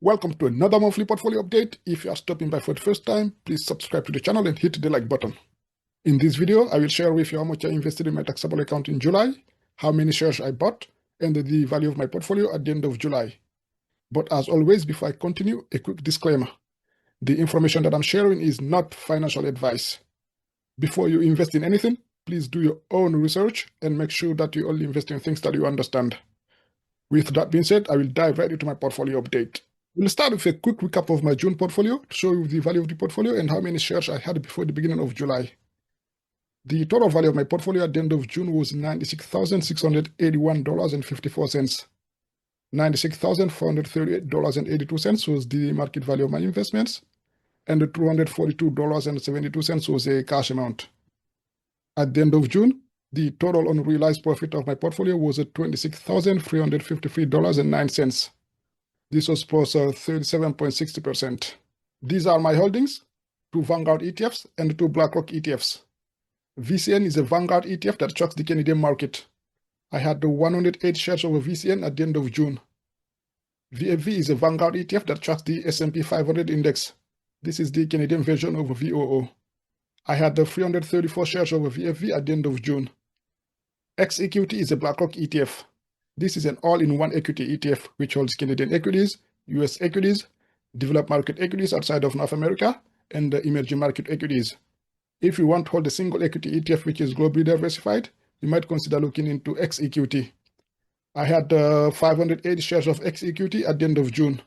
Welcome to another monthly portfolio update. If you are stopping by for the first time, please subscribe to the channel and hit the like button. In this video, I will share with you how much I invested in my taxable account in July, how many shares I bought, and the value of my portfolio at the end of July. But as always, before I continue, a quick disclaimer. The information that I'm sharing is not financial advice. Before you invest in anything, please do your own research and make sure that you only invest in things that you understand. With that being said, I will dive right into my portfolio update. We'll start with a quick recap of my June portfolio to show you the value of the portfolio and how many shares I had before the beginning of July. The total value of my portfolio at the end of June was $96,681.54. $96,438.82 was the market value of my investments, and the $242.72 was a cash amount. At the end of June, the total unrealized profit of my portfolio was at $26,353.09. This was plus 37.60%. These are my holdings: 2 Vanguard ETFs and 2 BlackRock ETFs. VCN is a Vanguard ETF that tracks the Canadian market. I had 108 shares of VCN at the end of June. VFV is a Vanguard ETF that tracks the S&P 500 index. This is the Canadian version of VOO. I had 334 shares of VFV at the end of June. XEQT is a BlackRock ETF. This is an all-in-one equity ETF which holds Canadian equities, US equities, developed market equities outside of North America, and emerging market equities. If you want to hold a single equity ETF which is globally diversified, you might consider looking into XEQT. I had 580 shares of XEQT at the end of June.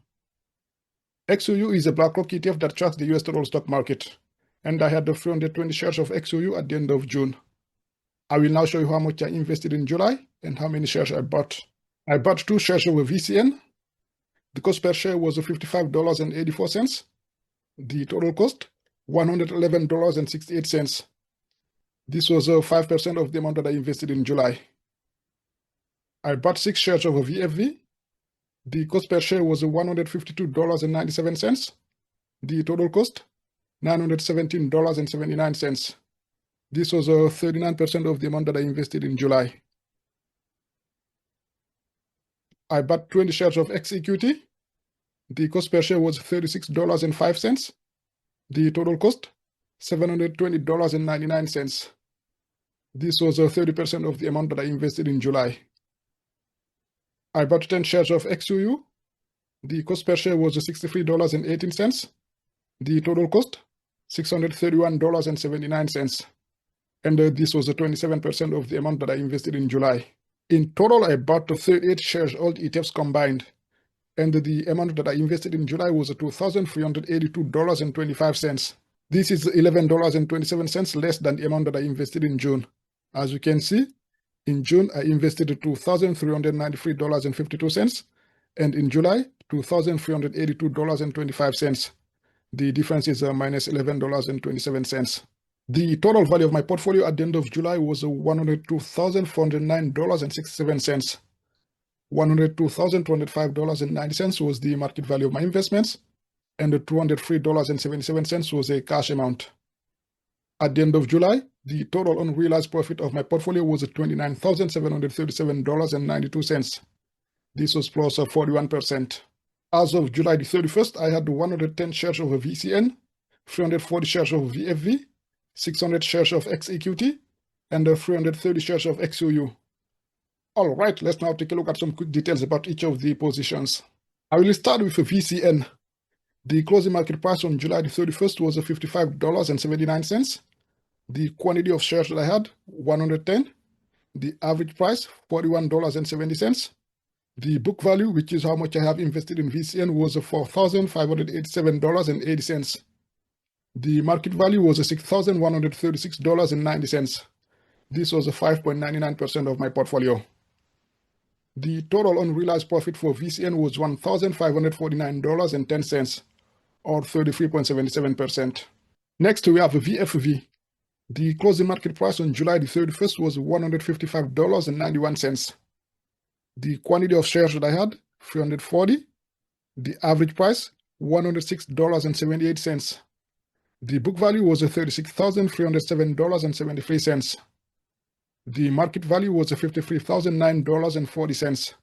XOU is a BlackRock ETF that tracks the US total stock market, and I had 320 shares of XOU at the end of June. I will now show you how much I invested in July and how many shares I bought. I bought 2 shares of VCN. The cost per share was $55.84. The total cost, $111.68. This was 5% of the amount that I invested in July. I bought 6 shares of VFV. The cost per share was $152.97. The total cost, $917.79. This was 39% of the amount that I invested in July. I bought 20 shares of XEQT. The cost per share was $36.05. The total cost, $720.99. This was 30% of the amount that I invested in July. I bought 10 shares of XOU. The cost per share was $63.18. The total cost, $631.79. And this was 27% of the amount that I invested in July. In total, I bought 38 shares, all ETFs combined, and the amount that I invested in July was $2,382.25. This is $11.27 less than the amount that I invested in June. As you can see, in June I invested $2,393.52, and in July, $2,382.25. The difference is minus $11.27. The total value of my portfolio at the end of July was $102,409.67. $102,205.90 was the market value of my investments, and $203.77 was a cash amount. At the end of July, the total unrealized profit of my portfolio was $29,737.92. This was plus 41%. As of July the 31st, I had 110 shares of VCN, 340 shares of VFV, 600 shares of XEQT, and 330 shares of XOU. All right, let's now take a look at some quick details about each of the positions. I will start with VCN. The closing market price on July the 31st was $55.79. The quantity of shares that I had, 110. The average price, $41.70. The book value, which is how much I have invested in VCN, was $4,587.80. The market value was $6,136.90. This was 5.99% of my portfolio. The total unrealized profit for VCN was $1,549.10, or 33.77%. Next, we have VFV. The closing market price on July the 31st was $155.91. The quantity of shares that I had, 340. The average price, $106.78. The book value was $36,307.73. The market value was $53,009.40.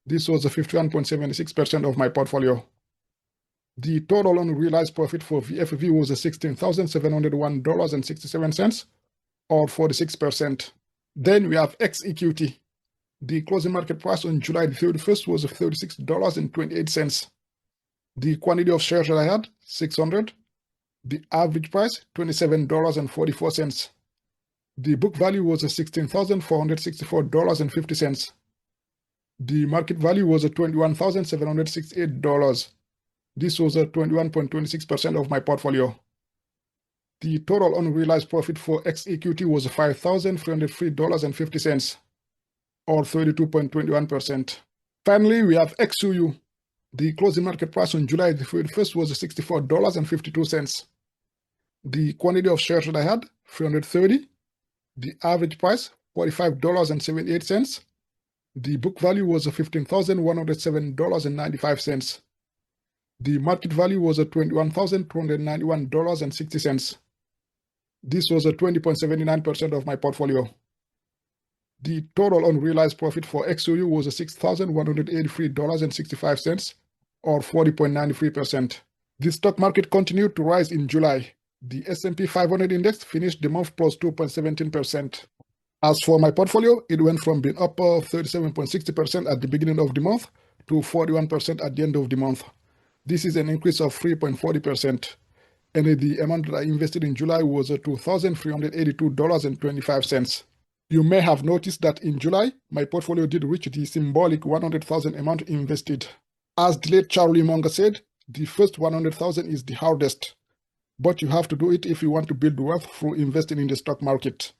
This was 51.76% of my portfolio. The total unrealized profit for VFV was $16,701.67, or 46%. Then we have XEQT. The closing market price on July 31st was $36.28. The quantity of shares that I had, 600. The average price, $27.44. The book value was $16,464.50. The market value was $21,768. This was 21.26% of my portfolio. The total unrealized profit for XEQT was $5,303.50, or 32.21%. Finally, we have XUU. The closing market price on July 31st was $64.52. The quantity of shares that I had, 330. The average price, $45.78. The book value was $15,107.95. The market value was $21,291.60. This was 20.79% of my portfolio. The total unrealized profit for XOU was $6,183.65, or 40.93%. The stock market continued to rise in July. The S&P 500 index finished the month plus 2.17%. As for my portfolio, it went from being up 37.60% at the beginning of the month to 41% at the end of the month. This is an increase of 3.40%. And the amount that I invested in July was $2,382.25. You may have noticed that in July, my portfolio did reach the symbolic 100,000 amount invested. As the late Charlie Munger said, the first 100,000 is the hardest, but you have to do it if you want to build wealth through investing in the stock market.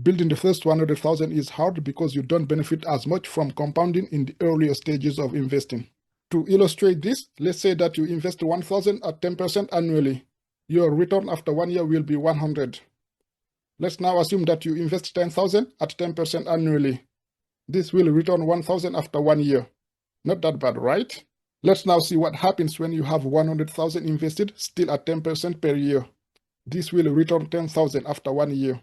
Building the first 100,000 is hard because you don't benefit as much from compounding in the earlier stages of investing. To illustrate this, let's say that you invest 1,000 at 10% annually. Your return after 1 year will be 100. Let's now assume that you invest 10,000 at 10% annually. This will return 1,000 after 1 year. Not that bad, right? Let's now see what happens when you have 100,000 invested still at 10% per year. This will return 10,000 after 1 year.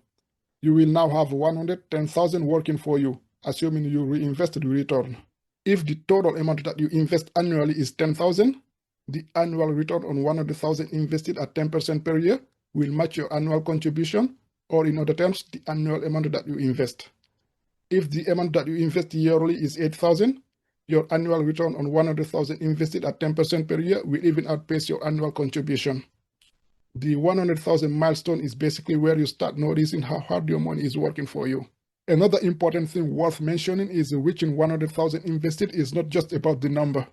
You will now have 110,000 working for you, assuming you reinvest the return. If the total amount that you invest annually is 10,000, the annual return on 100,000 invested at 10% per year will match your annual contribution, or in other terms, the annual amount that you invest. If the amount that you invest yearly is 8,000, your annual return on 100,000 invested at 10% per year will even outpace your annual contribution. The 100,000 milestone is basically where you start noticing how hard your money is working for you. Another important thing worth mentioning is reaching 100,000 invested is not just about the number.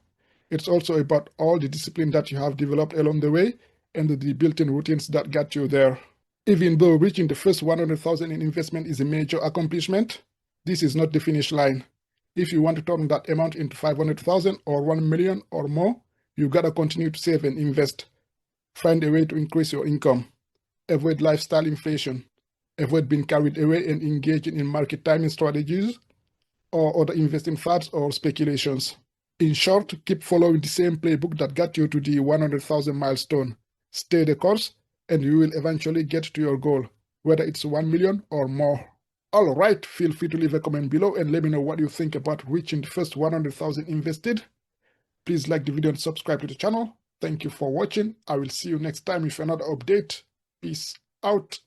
It's also about all the discipline that you have developed along the way and the built-in routines that got you there. Even though reaching the first 100,000 in investment is a major accomplishment, this is not the finish line. If you want to turn that amount into 500,000 or 1 million or more, you gotta continue to save and invest. Find a way to increase your income. Avoid lifestyle inflation. Avoid being carried away and engaging in market timing strategies or other investing fads or speculations. In short, keep following the same playbook that got you to the 100,000 milestone. Stay the course, and you will eventually get to your goal, whether it's 1 million or more. Alright, feel free to leave a comment below and let me know what you think about reaching the first 100,000 invested. Please like the video and subscribe to the channel. Thank you for watching. I will see you next time with another update. Peace out.